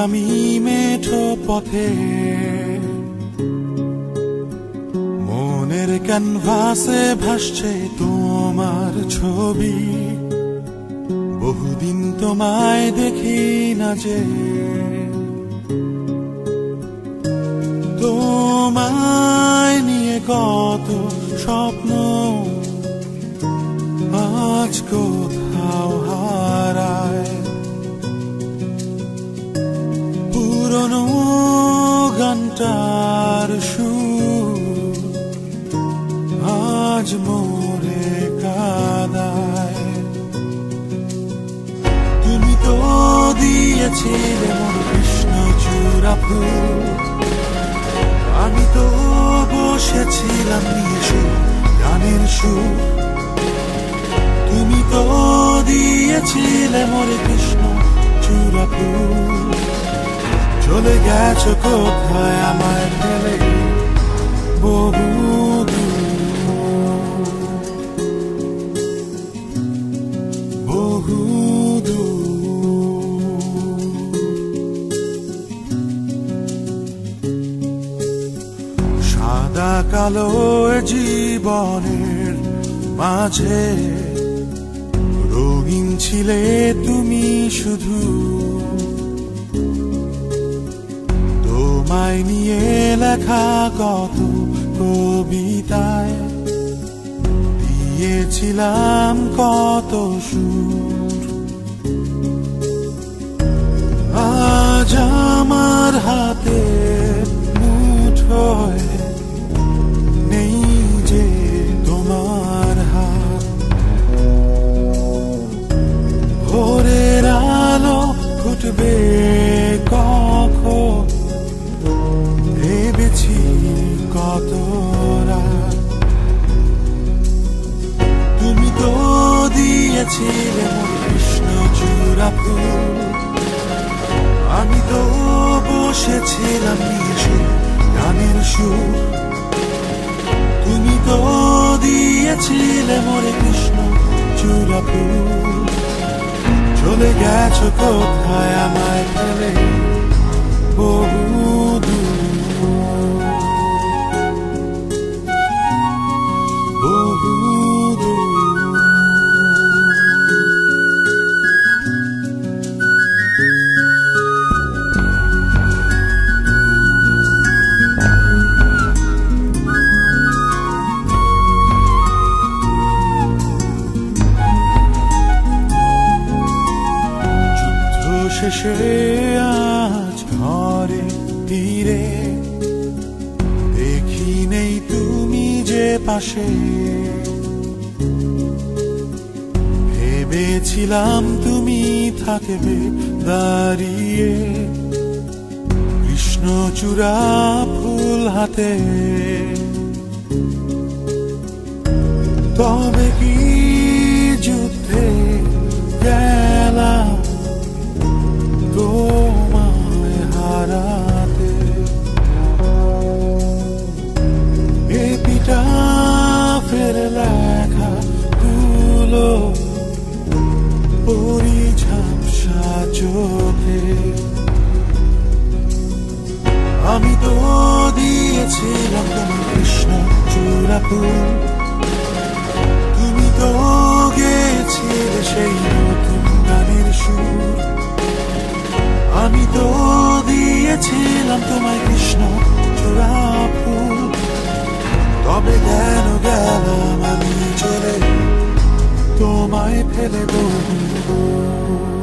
আমি মেঠো পথে মনের ক্যানভাসে ভাসছে তোমার ছবি। বহুদিন তোমায় দেখি না যে, তোমায় নিয়ে কত স্বপ্ন আজ কোথাও হারায়। পুরনো গানটার সুর আজ মোরে কাঁদায়। তুমি তো দিয়েছিলে মোর কৃষ্ণচূড়া ফুল, আমি তো বসেছিলাম নিয়ে সে গানের সুর। তুমি তো দিয়েছিলে মোরে কৃষ্ণচূড়া ফুল, চলে গেছো কোথায় আমায় ফেলে বহু দূর, বহু দূর। সাদা কালো জীবনের মাঝে রঙিন ছিলে তুমি শুধু। তোমায় নিয়ে লেখা কত কবিতায় দিয়েছিলাম কত সুর। আজ আমার হাতে মুঠোয় নেই যে তোমার হাত। ভোরের আলো ফুটবে কখন ভেবেছি কত রাত। তুমি তো দিয়েছিলে মোর কৃষ্ণচূড়া ফুল, আমি তো বসেছিলাম নিয়ে সে গানের সুর। তুমি তো দিয়েছিলে মোরে কৃষ্ণচূড়া ফুল, চলে গেছো কোথায় আমায় ফেলে বহু দূর, বহু দূর। শেষে আজ ঘরে ফিরে দেখি নেই তুমি যে পাশে। ভেবেছিলাম তুমি থাকবে দাঁড়িয়ে কৃষ্ণচূড়া ফুল হাতে। তবে কি যুদ্ধে গেলাম তোমায় হারাতে। এপিটাফের লেখা গুলো পড়ি ঝাপসা চোখে। আমি তো দিয়েছিলাম তোমার কৃষ্ণচূড়া ফুল, তুমি তো গেছিলে সেই নতুন গানের সুর। আমি তো দিয়েছিলাম তোমায় কৃষ্ণচূড়া ফুল, তবে কেন গেলাম আমি চলে তোমায় ফেলে বহু দূর।